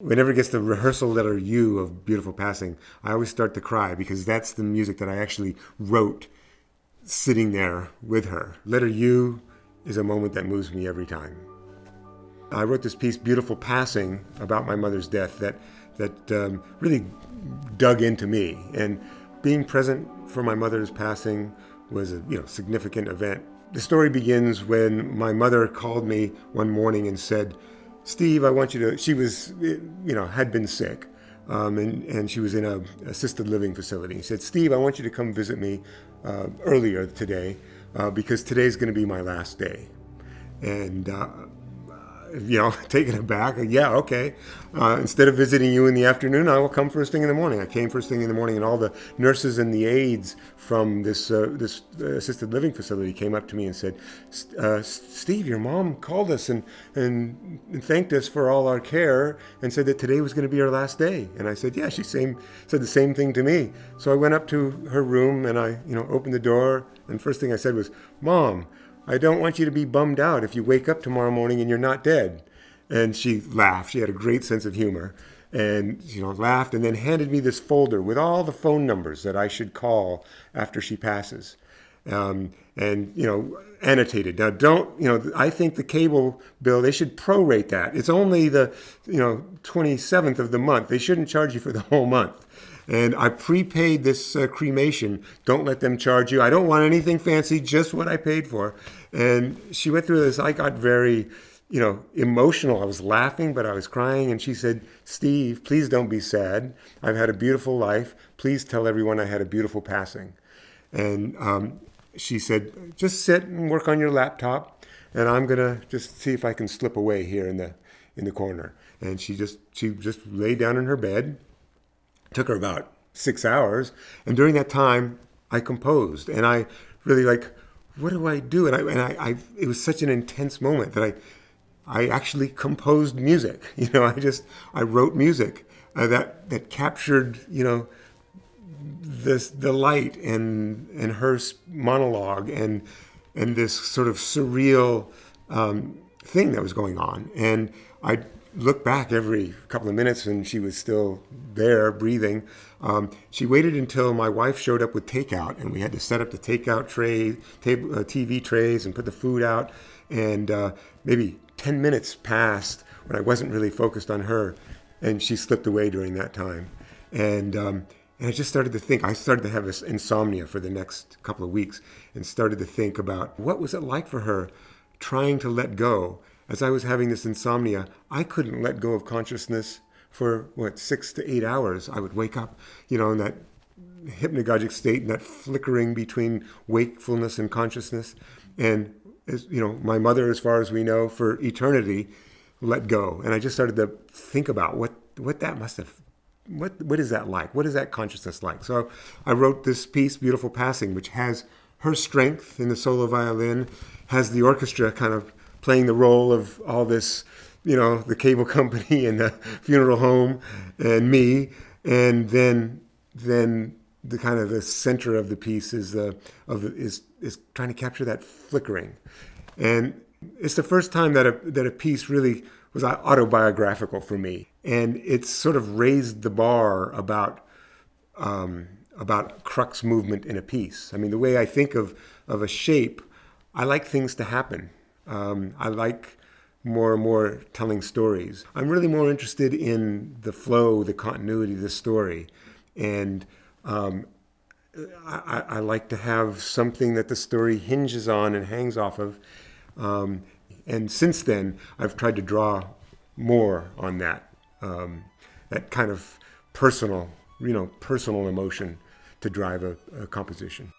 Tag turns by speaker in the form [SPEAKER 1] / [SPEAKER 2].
[SPEAKER 1] Whenever it gets the rehearsal letter U of Beautiful Passing, I always start to cry because that's the music that I actually wrote sitting there with her. Letter U is a moment that moves me every time. I wrote this piece, Beautiful Passing, about my mother's death that really dug into me. And being present for my mother's passing was a significant event. The story begins when my mother called me one morning and said, Steve, I want you to, she was, had been sick, and she was in a assisted living facility. He said, Steve, I want you to come visit me earlier today because today's going to be my last day. And taken aback. Yeah, okay. Instead of visiting you in the afternoon, I will come first thing in the morning. I came first thing in the morning, and all the nurses and the aides from this assisted living facility came up to me and said, Steve, your mom called us and thanked us for all our care and said that today was going to be our last day. And I said, yeah, she said the same thing to me. So I went up to her room and I opened the door, and first thing I said was, Mom, I don't want you to be bummed out if you wake up tomorrow morning and you're not dead. And she laughed. She had a great sense of humor. And, laughed and then handed me this folder with all the phone numbers that I should call after she passes. Annotated. Now, I think the cable bill, they should prorate that. It's only the, 27th of the month. They shouldn't charge you for the whole month. And I prepaid this cremation. Don't let them charge you. I don't want anything fancy, just what I paid for. And she went through this. I got very, emotional. I was laughing, but I was crying. And she said, Steve, please don't be sad. I've had a beautiful life. Please tell everyone I had a beautiful passing. And she said, just sit and work on your laptop. And I'm going to just see if I can slip away here in the corner. And she just lay down in her bed. It took her about 6 hours, and during that time, I composed, and I really what do I do? And I it was such an intense moment that I actually composed music. I wrote music that captured the light and her monologue and this sort of surreal thing that was going on, and I looked back every couple of minutes and she was still there breathing. She waited until my wife showed up with takeout, and we had to set up the takeout TV trays and put the food out. And maybe 10 minutes passed when I wasn't really focused on her, and she slipped away during that time. And I just started to think. I started to have this insomnia for the next couple of weeks and started to think about what was it like for her trying to let go. As I was having this insomnia, I couldn't let go of consciousness for, 6 to 8 hours. I would wake up, in that hypnagogic state and that flickering between wakefulness and consciousness. And, my mother, as far as we know, for eternity, let go. And I just started to think about what that must have, what is that like? What is that consciousness like? So I wrote this piece, Beautiful Passing, which has her strength in the solo violin, has the orchestra kind of playing the role of all this, the cable company and the funeral home and me. And then the kind of the center of the piece is trying to capture that flickering. And it's the first time that a piece really was autobiographical for me. And it's sort of raised the bar about crux movement in a piece. I mean, the way I think of a shape, I like things to happen. I like more and more telling stories. I'm really more interested in the flow, the continuity of the story. And I like to have something that the story hinges on and hangs off of. And since then, I've tried to draw more on that, that kind of personal emotion to drive a composition.